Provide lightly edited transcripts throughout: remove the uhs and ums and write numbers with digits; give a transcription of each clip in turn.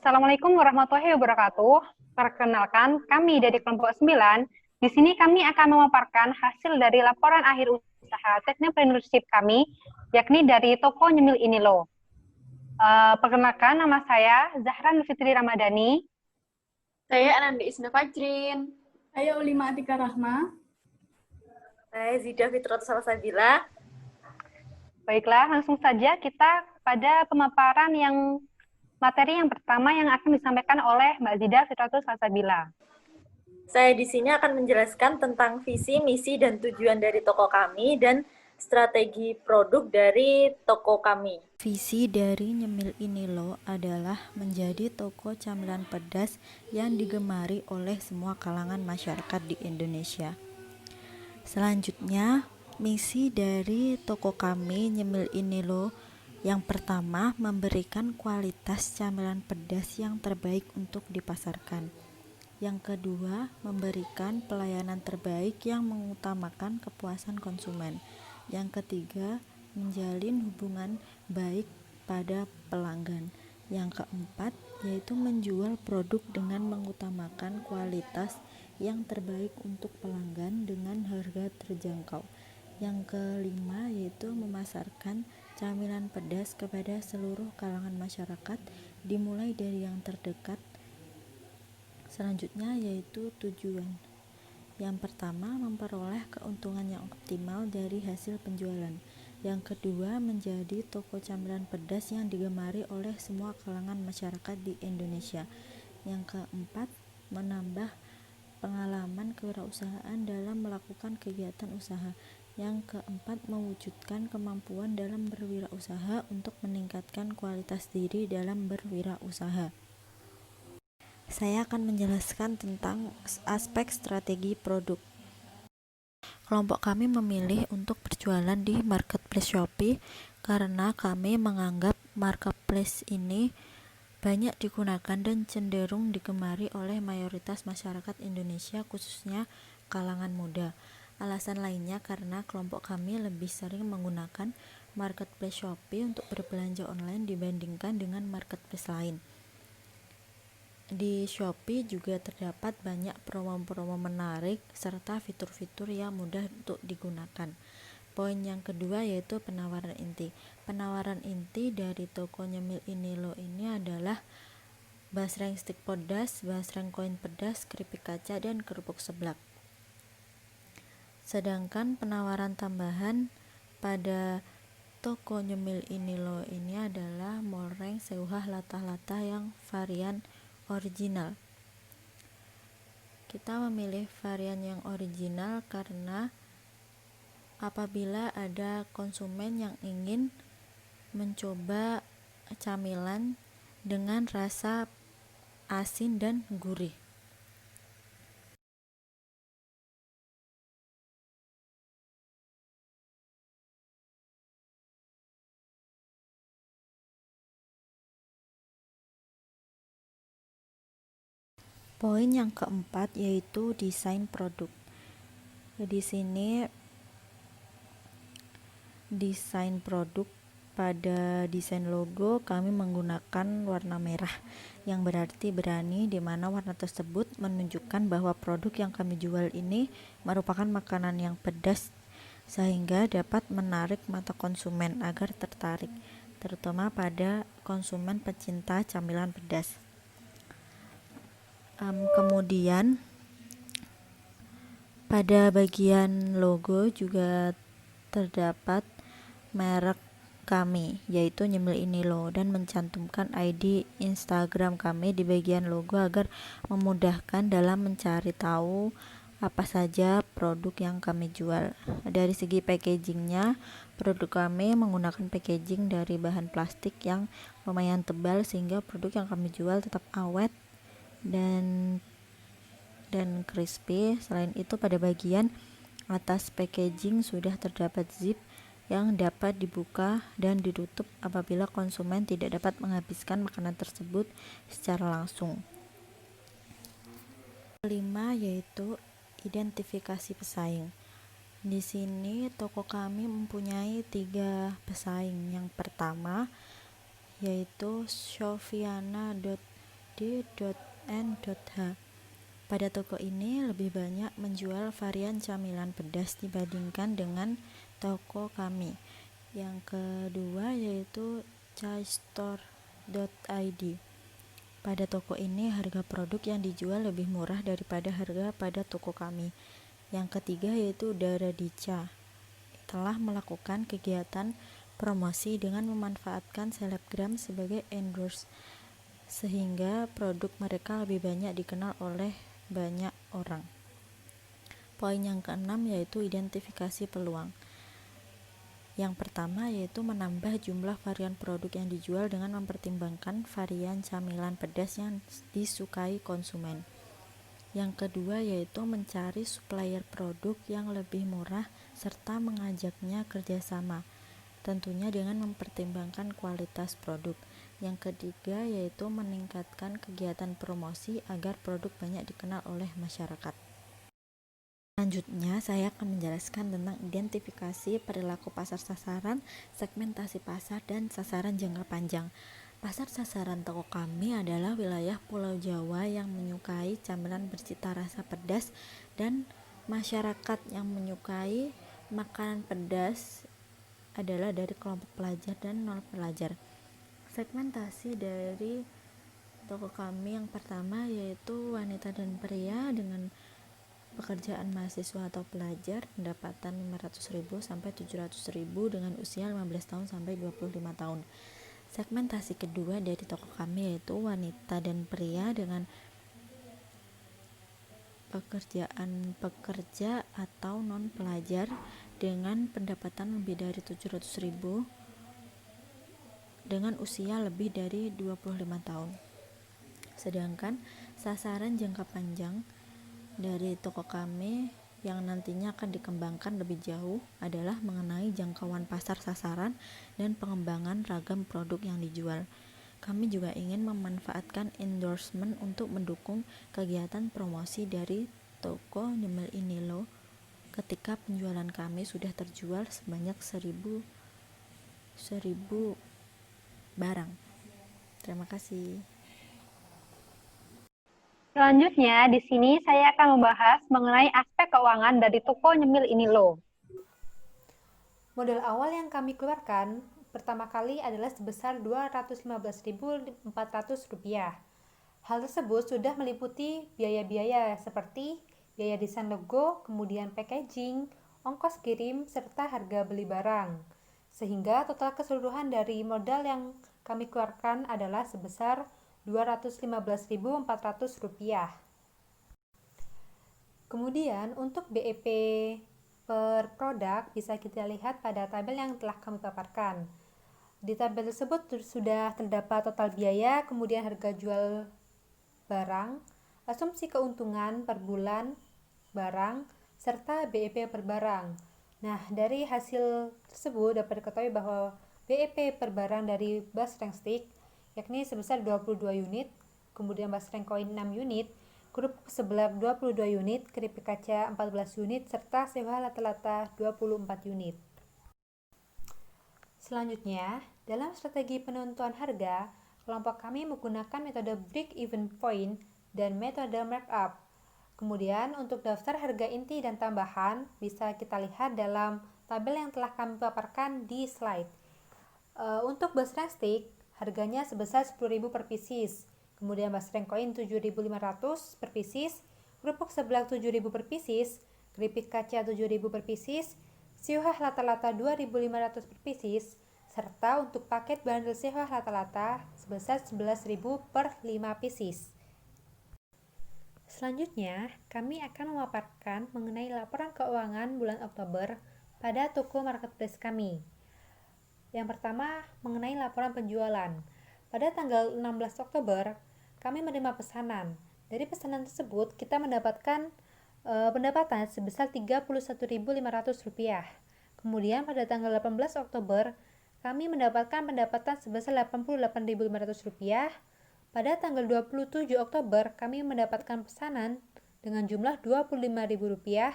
Assalamualaikum warahmatullahi wabarakatuh. Perkenalkan, kami dari kelompok 9. Di sini kami akan memaparkan hasil dari laporan akhir usaha Technopreneurship kami, yakni dari toko Nyemil Inilo. Perkenalkan, nama saya Zahra Nurfitri Ramadhani. Saya Ananda Isna Fajrin. Saya Ulima Atika Rahma. Saya Zida Fitrot Salsabila. Baiklah, langsung saja kita pada pemaparan materi yang pertama yang akan disampaikan oleh Mbak Zida Fitratus Salsabila. Saya di sini akan menjelaskan tentang visi, misi, dan tujuan dari toko kami dan strategi produk dari toko kami. Visi dari Nyemil Inilo adalah menjadi toko camilan pedas yang digemari oleh semua kalangan masyarakat di Indonesia. Selanjutnya, misi dari toko kami Nyemil Inilo yang pertama, memberikan kualitas camilan pedas yang terbaik untuk dipasarkan. Yang kedua, memberikan pelayanan terbaik yang mengutamakan kepuasan konsumen. Yang ketiga, menjalin hubungan baik pada pelanggan. Yang keempat, yaitu menjual produk dengan mengutamakan kualitas yang terbaik untuk pelanggan dengan harga terjangkau. Yang kelima, yaitu memasarkan camilan pedas kepada seluruh kalangan masyarakat, dimulai dari yang terdekat. Selanjutnya yaitu tujuan. Yang pertama, memperoleh keuntungan yang optimal dari hasil penjualan. Yang kedua, menjadi toko camilan pedas yang digemari oleh semua kalangan masyarakat di Indonesia. Yang keempat, menambah pengalaman kewirausahaan dalam melakukan kegiatan usaha. Yang keempat, mewujudkan kemampuan dalam berwirausaha untuk meningkatkan kualitas diri dalam berwirausaha. Saya akan menjelaskan tentang aspek strategi produk. Kelompok kami memilih untuk berjualan di marketplace Shopee karena kami menganggap marketplace ini banyak digunakan dan cenderung digemari oleh mayoritas masyarakat Indonesia, khususnya kalangan muda. Alasan lainnya karena kelompok kami lebih sering menggunakan marketplace Shopee untuk berbelanja online dibandingkan dengan marketplace lain. Di Shopee juga terdapat banyak promo-promo menarik serta fitur-fitur yang mudah untuk digunakan. Poin yang kedua yaitu penawaran inti. Penawaran inti dari toko Nyemil Inilo ini adalah basreng stik pedas, basreng koin pedas, keripik kaca, dan kerupuk seblak. Sedangkan penawaran tambahan pada toko Nyemil Inilo ini adalah moreng seuhah latah-latah yang varian original. Kita memilih varian yang original karena apabila ada konsumen yang ingin mencoba camilan dengan rasa asin dan gurih. Poin yang keempat yaitu desain produk. Di sini desain produk, pada desain logo kami menggunakan warna merah yang berarti berani, di mana warna tersebut menunjukkan bahwa produk yang kami jual ini merupakan makanan yang pedas sehingga dapat menarik mata konsumen agar tertarik, terutama pada konsumen pecinta camilan pedas. Kemudian pada bagian logo juga terdapat merek kami yaitu Nyemil Inilo dan mencantumkan ID Instagram kami di bagian logo agar memudahkan dalam mencari tahu apa saja produk yang kami jual. Dari segi packagingnya, produk kami menggunakan packaging dari bahan plastik yang lumayan tebal sehingga produk yang kami jual tetap awet dan crispy. Selain itu, pada bagian atas packaging sudah terdapat zip yang dapat dibuka dan ditutup apabila konsumen tidak dapat menghabiskan makanan tersebut secara langsung. Kelima yaitu identifikasi pesaing. Di sini toko kami mempunyai 3 pesaing. Yang pertama yaitu Sofiana d.n.h. Pada toko ini lebih banyak menjual varian camilan pedas dibandingkan dengan toko kami. Yang kedua yaitu chaistore.id. Pada toko ini harga produk yang dijual lebih murah daripada harga pada toko kami. Yang ketiga yaitu Daradica. Telah melakukan kegiatan promosi dengan memanfaatkan selebgram sebagai endorse, sehingga produk mereka lebih banyak dikenal oleh banyak orang. Poin yang keenam yaitu identifikasi peluang. Yang pertama yaitu menambah jumlah varian produk yang dijual dengan mempertimbangkan varian camilan pedas yang disukai konsumen. Yang kedua yaitu mencari supplier produk yang lebih murah serta mengajaknya kerjasama, tentunya dengan mempertimbangkan kualitas produk. Yang ketiga yaitu meningkatkan kegiatan promosi agar produk banyak dikenal oleh masyarakat. Selanjutnya saya akan menjelaskan tentang identifikasi perilaku pasar sasaran, segmentasi pasar, dan sasaran jangka panjang. Pasar sasaran toko kami adalah wilayah Pulau Jawa yang menyukai camilan bercita rasa pedas dan masyarakat yang menyukai makanan pedas adalah dari kelompok pelajar dan non pelajar. Segmentasi dari toko kami yang pertama yaitu wanita dan pria dengan pekerjaan mahasiswa atau pelajar, pendapatan 500.000 sampai 700.000 dengan usia 15 tahun sampai 25 tahun. Segmentasi kedua dari toko kami yaitu wanita dan pria dengan pekerja atau non pelajar dengan pendapatan lebih dari 700.000 dengan usia lebih dari 25 tahun. Sedangkan sasaran jangka panjang dari toko kami yang nantinya akan dikembangkan lebih jauh adalah mengenai jangkauan pasar sasaran dan pengembangan ragam produk yang dijual. Kami juga ingin memanfaatkan endorsement untuk mendukung kegiatan promosi dari toko Nyemil ini loh ketika penjualan kami sudah terjual sebanyak 1000 barang. Terima kasih. Selanjutnya, di sini saya akan membahas mengenai aspek keuangan dari toko Nyemil ini loh. Modal awal yang kami keluarkan pertama kali adalah sebesar Rp215.400. Hal tersebut sudah meliputi biaya-biaya seperti biaya desain logo, kemudian packaging, ongkos kirim, serta harga beli barang. Sehingga total keseluruhan dari modal yang kami keluarkan adalah sebesar Rp215.400. Kemudian untuk BEP per produk bisa kita lihat pada tabel yang telah kami paparkan. Di tabel tersebut sudah terdapat total biaya, kemudian harga jual barang, asumsi keuntungan per bulan barang, serta BEP per barang. Nah, dari hasil tersebut dapat diketahui bahwa BEP per barang dari basreng stick yakni sebesar 22 unit, kemudian basreng koin 6 unit, kerupuk sebelah 22 unit, keripik kaca 14 unit, serta sewa rata-rata 24 unit. Selanjutnya, dalam strategi penentuan harga, kelompok kami menggunakan metode break-even point dan metode markup. Kemudian untuk daftar harga inti dan tambahan bisa kita lihat dalam tabel yang telah kami paparkan di slide. Untuk basreng stick harganya sebesar 10.000 per pieces. Kemudian basreng koin 7.500 per pieces, kerupuk sebelah 7.000 per pieces, keripik kaca 7.000 per pieces, siuhah rata-rata 2.500 per pieces, serta untuk paket bundle siuhah rata-rata sebesar 11.000 per 5 pieces. Selanjutnya, kami akan memaparkan mengenai laporan keuangan bulan Oktober pada toko marketplace kami. Yang pertama, mengenai laporan penjualan. Pada tanggal 16 Oktober, kami menerima pesanan. Dari pesanan tersebut, kita mendapatkan pendapatan sebesar Rp31.500. Kemudian pada tanggal 18 Oktober, kami mendapatkan pendapatan sebesar Rp88.500. Pada tanggal 27 Oktober, kami mendapatkan pesanan dengan jumlah Rp25.000,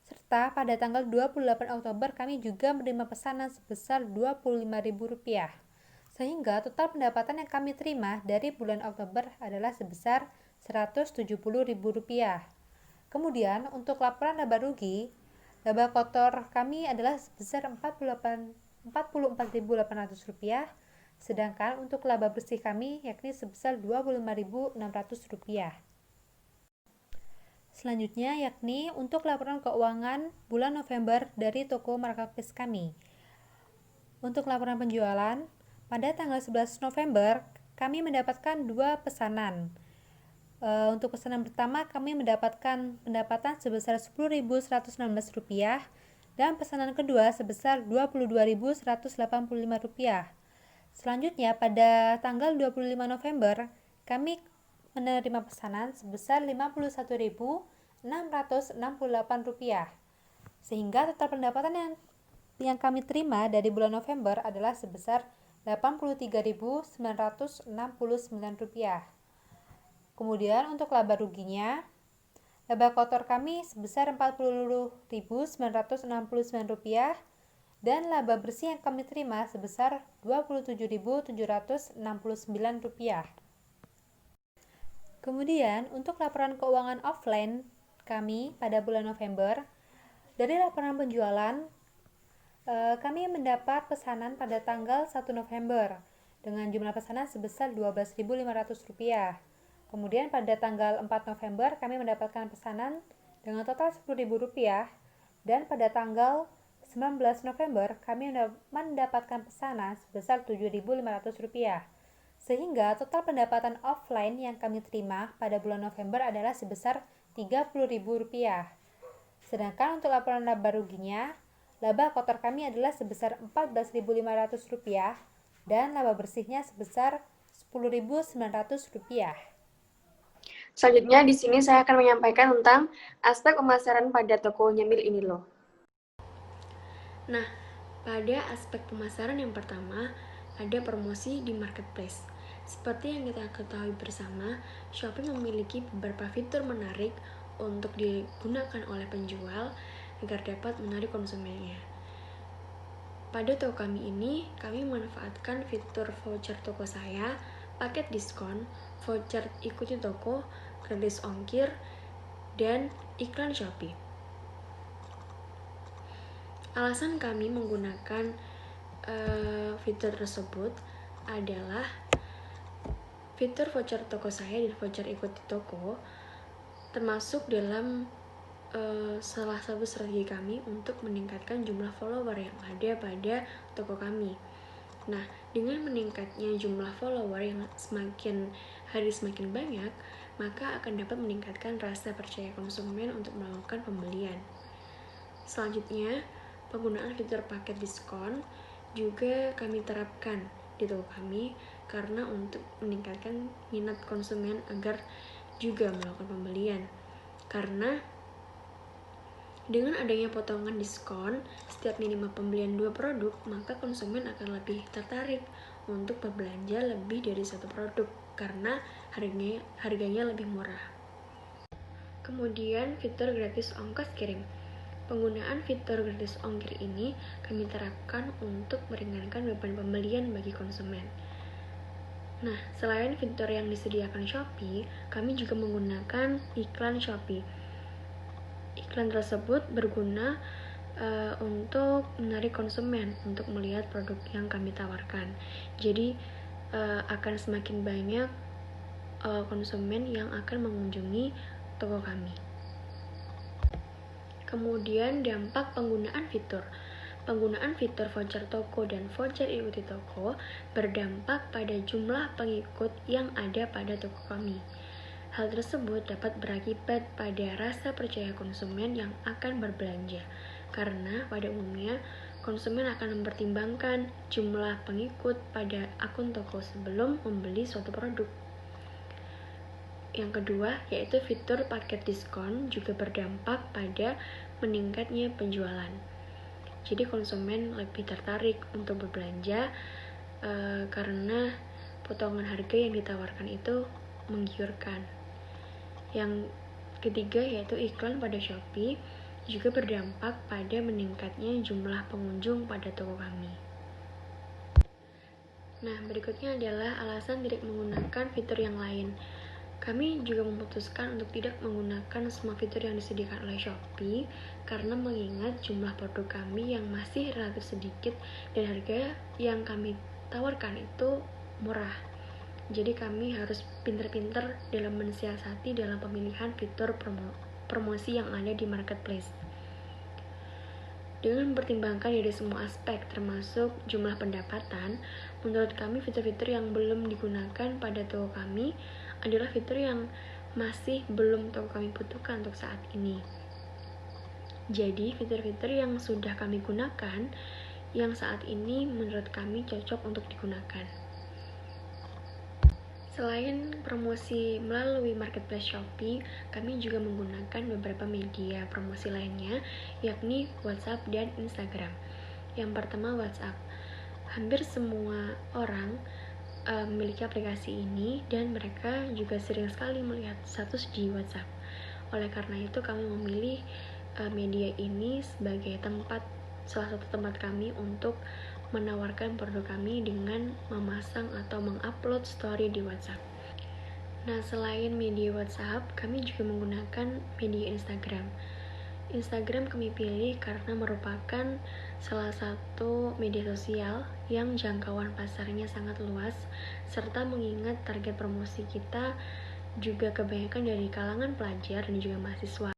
serta pada tanggal 28 Oktober kami juga menerima pesanan sebesar Rp25.000. Sehingga total pendapatan yang kami terima dari bulan Oktober adalah sebesar Rp170.000. Kemudian untuk laporan laba rugi, laba kotor kami adalah sebesar Rp44.800, sedangkan untuk laba bersih kami yakni sebesar Rp25.600. Selanjutnya yakni untuk laporan keuangan bulan November dari toko marketplace kami. Untuk laporan penjualan, pada tanggal 11 November kami mendapatkan 2 pesanan. Untuk pesanan pertama kami mendapatkan pendapatan sebesar Rp10.116 dan pesanan kedua sebesar Rp22.185. Selanjutnya pada tanggal 25 November kami menerima pesanan sebesar Rp51.668, sehingga total pendapatan yang kami terima dari bulan November adalah sebesar Rp83.969. Kemudian untuk laba ruginya, laba kotor kami sebesar Rp40.969 dan laba bersih yang kami terima sebesar Rp27.769. Kemudian untuk laporan keuangan offline kami pada bulan November, dari laporan penjualan kami mendapat pesanan pada tanggal 1 November dengan jumlah pesanan sebesar Rp12.500. Kemudian pada tanggal 4 November kami mendapatkan pesanan dengan total Rp10.000 dan pada tanggal 19 November kami mendapatkan pesanan sebesar Rp7.500. Sehingga total pendapatan offline yang kami terima pada bulan November adalah sebesar Rp30.000. Sedangkan untuk laporan laba ruginya, laba kotor kami adalah sebesar Rp14.500 dan laba bersihnya sebesar Rp10.900. Selanjutnya di sini saya akan menyampaikan tentang aspek pemasaran pada toko nyemil ini loh. Nah, pada aspek pemasaran yang pertama ada promosi di marketplace. Seperti yang kita ketahui bersama, Shopee memiliki beberapa fitur menarik untuk digunakan oleh penjual agar dapat menarik konsumennya. Pada toko kami ini, kami memanfaatkan fitur voucher toko saya, paket diskon, voucher ikuti toko, gratis ongkir, dan iklan Shopee. Alasan kami menggunakan fitur tersebut adalah fitur voucher toko saya dan voucher ikuti toko termasuk dalam salah satu strategi kami untuk meningkatkan jumlah follower yang ada pada toko kami. Nah, dengan meningkatnya jumlah follower yang semakin hari semakin banyak, maka akan dapat meningkatkan rasa percaya konsumen untuk melakukan pembelian. Selanjutnya, penggunaan fitur paket diskon juga kami terapkan di toko kami karena untuk meningkatkan minat konsumen agar juga melakukan pembelian. Karena dengan adanya potongan diskon setiap minimal pembelian 2 produk, maka konsumen akan lebih tertarik untuk berbelanja lebih dari 1 produk karena harganya lebih murah. Kemudian fitur gratis ongkos kirim. Penggunaan fitur gratis ongkir ini kami terapkan untuk meringankan beban pembelian bagi konsumen. Nah, selain fitur yang disediakan Shopee, kami juga menggunakan iklan Shopee. Iklan tersebut berguna untuk menarik konsumen untuk melihat produk yang kami tawarkan. Jadi akan semakin banyak konsumen yang akan mengunjungi toko kami. Kemudian dampak penggunaan fitur. Penggunaan fitur voucher toko dan voucher ikuti toko berdampak pada jumlah pengikut yang ada pada toko kami. Hal tersebut dapat berakibat pada rasa percaya konsumen yang akan berbelanja, karena pada umumnya konsumen akan mempertimbangkan jumlah pengikut pada akun toko sebelum membeli suatu produk. Yang kedua, yaitu fitur paket diskon juga berdampak pada meningkatnya penjualan. Jadi konsumen lebih tertarik untuk berbelanja karena potongan harga yang ditawarkan itu menggiurkan. Yang ketiga, yaitu iklan pada Shopee juga berdampak pada meningkatnya jumlah pengunjung pada toko kami. Nah, berikutnya adalah alasan tidak menggunakan fitur yang lain. Kami juga memutuskan untuk tidak menggunakan semua fitur yang disediakan oleh Shopee karena mengingat jumlah produk kami yang masih relatif sedikit dan harga yang kami tawarkan itu murah. Jadi kami harus pintar-pintar dalam mensiasati dalam pemilihan fitur promosi yang ada di marketplace. Dengan mempertimbangkan dari semua aspek termasuk jumlah pendapatan, menurut kami fitur-fitur yang belum digunakan pada toko kami adalah fitur yang masih belum toko kami butuhkan untuk saat ini. Jadi fitur-fitur yang sudah kami gunakan yang saat ini menurut kami cocok untuk digunakan. Selain promosi melalui marketplace Shopee, kami juga menggunakan beberapa media promosi lainnya, yakni WhatsApp dan Instagram. Yang pertama WhatsApp. Hampir semua orang memiliki aplikasi ini dan mereka juga sering sekali melihat status di WhatsApp. Oleh karena itu kami memilih media ini sebagai salah satu tempat kami untuk menawarkan produk kami dengan memasang atau mengupload story di WhatsApp. Nah, selain media WhatsApp, kami juga menggunakan media Instagram. Instagram kami pilih karena merupakan salah satu media sosial yang jangkauan pasarnya sangat luas, serta mengingat target promosi kita juga kebanyakan dari kalangan pelajar dan juga mahasiswa.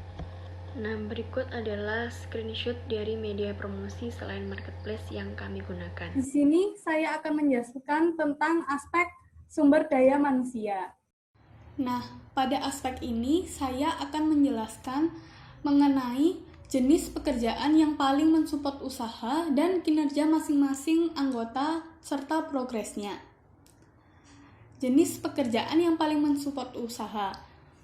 Nah, berikut adalah screenshot dari media promosi selain marketplace yang kami gunakan. Di sini saya akan menjelaskan tentang aspek sumber daya manusia. Nah, pada aspek ini saya akan menjelaskan mengenai jenis pekerjaan yang paling mensupport usaha dan kinerja masing-masing anggota serta progresnya. Jenis pekerjaan yang paling mensupport usaha.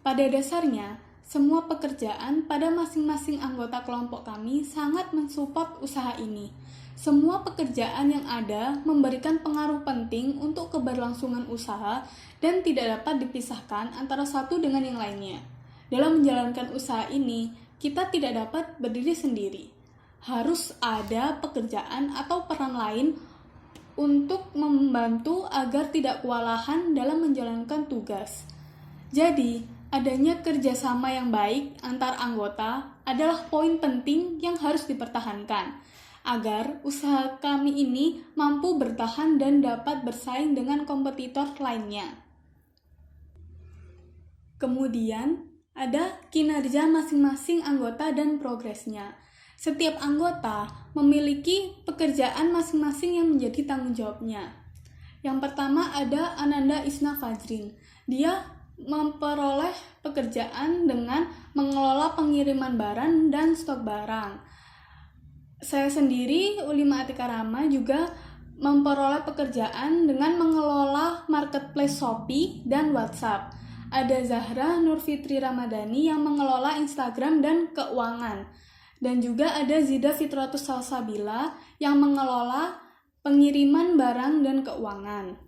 Pada dasarnya, semua pekerjaan pada masing-masing anggota kelompok kami sangat mensupport usaha ini. Semua pekerjaan yang ada memberikan pengaruh penting untuk keberlangsungan usaha dan tidak dapat dipisahkan antara satu dengan yang lainnya. Dalam menjalankan usaha ini, kita tidak dapat berdiri sendiri. Harus ada pekerjaan atau peran lain untuk membantu agar tidak kewalahan dalam menjalankan tugas. Jadi, adanya kerjasama yang baik antar anggota adalah poin penting yang harus dipertahankan agar usaha kami ini mampu bertahan dan dapat bersaing dengan kompetitor lainnya. Kemudian, ada kinerja masing-masing anggota dan progresnya. Setiap anggota memiliki pekerjaan masing-masing yang menjadi tanggung jawabnya. Yang pertama ada Ananda Isna Fajrin. Dia memperoleh pekerjaan dengan mengelola pengiriman barang dan stok barang. Saya sendiri, Ulima Atika Rahma, juga memperoleh pekerjaan dengan mengelola marketplace Shopee dan WhatsApp. Ada Zahra Nurfitri Ramadhani yang mengelola Instagram dan keuangan. Dan juga ada Zida Fitratus Salsabila yang mengelola pengiriman barang dan keuangan.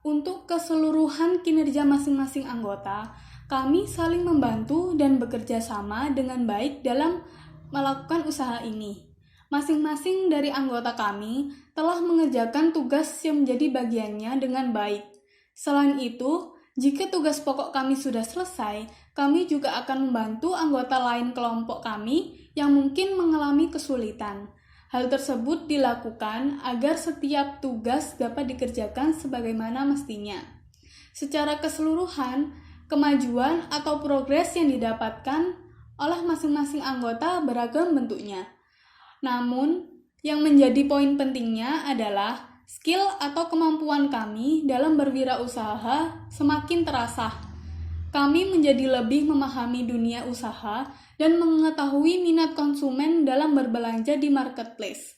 Untuk keseluruhan kinerja masing-masing anggota, kami saling membantu dan bekerja sama dengan baik dalam melakukan usaha ini. Masing-masing dari anggota kami telah mengerjakan tugas yang menjadi bagiannya dengan baik. Selain itu, jika tugas pokok kami sudah selesai, kami juga akan membantu anggota lain kelompok kami yang mungkin mengalami kesulitan. Hal tersebut dilakukan agar setiap tugas dapat dikerjakan sebagaimana mestinya. Secara keseluruhan, kemajuan atau progres yang didapatkan oleh masing-masing anggota beragam bentuknya. Namun, yang menjadi poin pentingnya adalah skill atau kemampuan kami dalam berwirausaha semakin terasah. Kami menjadi lebih memahami dunia usaha dan mengetahui minat konsumen dalam berbelanja di marketplace.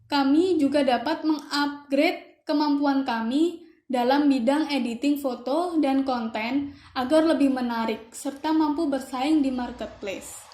Kami juga dapat mengupgrade kemampuan kami dalam bidang editing foto dan konten agar lebih menarik serta mampu bersaing di marketplace.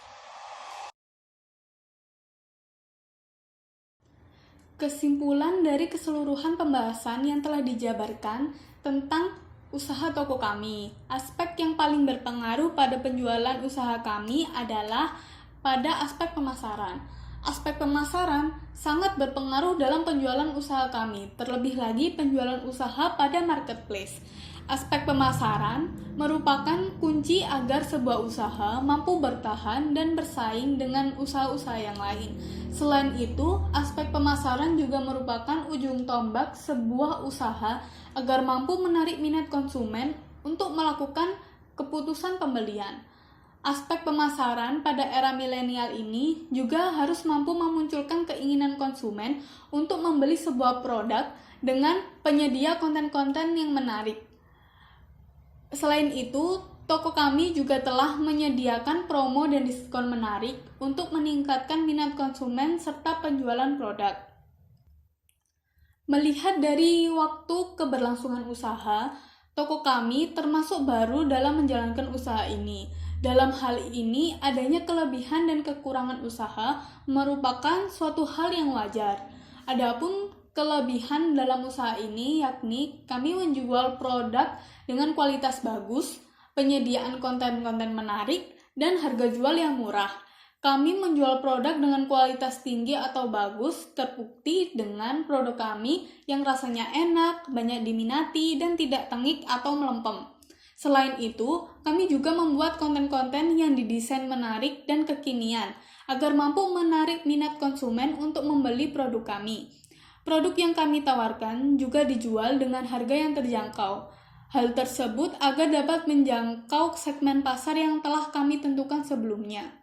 Kesimpulan dari keseluruhan pembahasan yang telah dijabarkan tentang usaha toko kami, aspek yang paling berpengaruh pada penjualan usaha kami adalah pada aspek pemasaran. Aspek pemasaran sangat berpengaruh dalam penjualan usaha kami, terlebih lagi penjualan usaha pada marketplace. Aspek pemasaran merupakan kunci agar sebuah usaha mampu bertahan dan bersaing dengan usaha-usaha yang lain. Selain itu, aspek pemasaran juga merupakan ujung tombak sebuah usaha agar mampu menarik minat konsumen untuk melakukan keputusan pembelian. Aspek pemasaran pada era milenial ini juga harus mampu memunculkan keinginan konsumen untuk membeli sebuah produk dengan penyedia konten-konten yang menarik. Selain itu, toko kami juga telah menyediakan promo dan diskon menarik untuk meningkatkan minat konsumen serta penjualan produk. Melihat dari waktu keberlangsungan usaha, toko kami termasuk baru dalam menjalankan usaha ini. Dalam hal ini, adanya kelebihan dan kekurangan usaha merupakan suatu hal yang wajar. Adapun kelebihan dalam usaha ini yakni kami menjual produk dengan kualitas bagus, penyediaan konten-konten menarik, dan harga jual yang murah. Kami menjual produk dengan kualitas tinggi atau bagus terbukti dengan produk kami yang rasanya enak, banyak diminati, dan tidak tengik atau melempem. Selain itu, kami juga membuat konten-konten yang didesain menarik dan kekinian agar mampu menarik minat konsumen untuk membeli produk kami. Produk yang kami tawarkan juga dijual dengan harga yang terjangkau. Hal tersebut agar dapat menjangkau segmen pasar yang telah kami tentukan sebelumnya.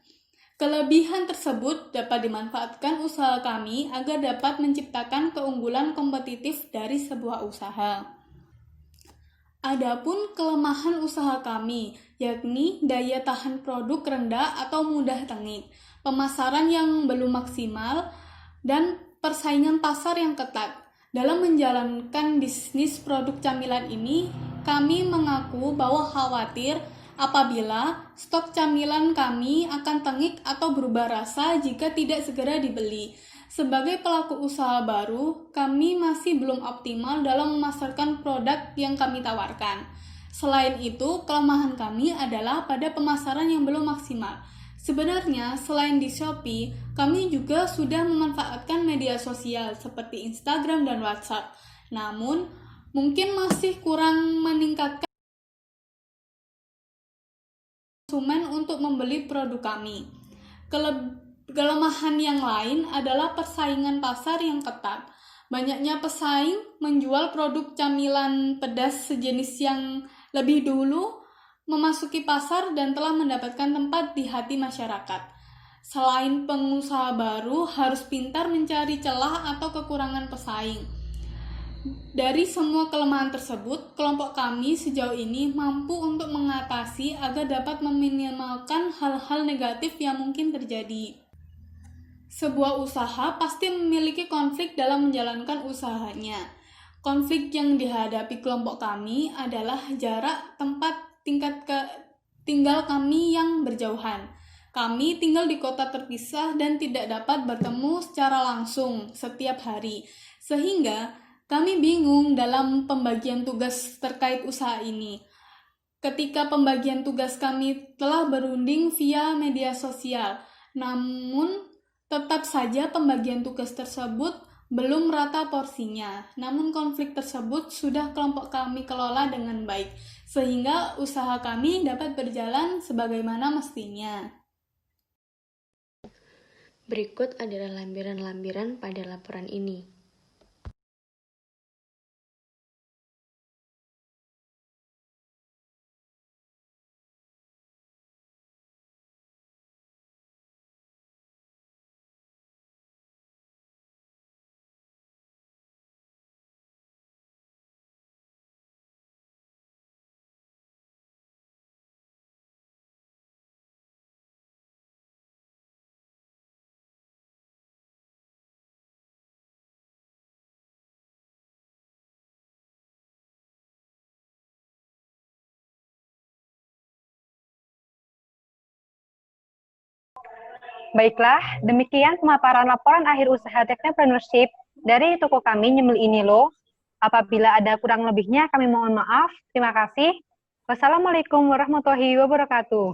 Kelebihan tersebut dapat dimanfaatkan usaha kami agar dapat menciptakan keunggulan kompetitif dari sebuah usaha. Adapun kelemahan usaha kami, yakni daya tahan produk rendah atau mudah tengik, pemasaran yang belum maksimal, dan persaingan pasar yang ketat. Dalam menjalankan bisnis produk camilan ini, kami mengaku bahwa khawatir apabila stok camilan kami akan tengik atau berubah rasa jika tidak segera dibeli. Sebagai pelaku usaha baru, kami masih belum optimal dalam memasarkan produk yang kami tawarkan. Selain itu, kelemahan kami adalah pada pemasaran yang belum maksimal. Sebenarnya, selain di Shopee, kami juga sudah memanfaatkan media sosial seperti Instagram dan WhatsApp. Namun, mungkin masih kurang meningkatkan konsumen untuk membeli produk kami. Kelemahan yang lain adalah persaingan pasar yang ketat. Banyaknya pesaing menjual produk camilan pedas sejenis yang lebih dulu memasuki pasar dan telah mendapatkan tempat di hati masyarakat. Selain pengusaha baru harus pintar mencari celah atau kekurangan pesaing. Dari semua kelemahan tersebut, kelompok kami sejauh ini mampu untuk mengatasi agar dapat meminimalkan hal-hal negatif yang mungkin terjadi. Sebuah usaha pasti memiliki konflik dalam menjalankan usahanya. Konflik yang dihadapi kelompok kami adalah jarak tempat tinggal kami yang berjauhan. Kami tinggal di kota terpisah dan tidak dapat bertemu secara langsung setiap hari, sehingga kami bingung dalam pembagian tugas terkait usaha ini. Ketika pembagian tugas kami telah berunding via media sosial, namun tetap saja pembagian tugas tersebut belum rata porsinya. Namun konflik tersebut sudah kelompok kami kelola dengan baik, sehingga usaha kami dapat berjalan sebagaimana mestinya. Berikut adalah lampiran-lampiran pada laporan ini. Baiklah, demikian pemaparan laporan akhir usaha Technopreneurship dari toko kami Nyemil ini loh. Apabila ada kurang lebihnya kami mohon maaf. Terima kasih. Wassalamualaikum warahmatullahi wabarakatuh.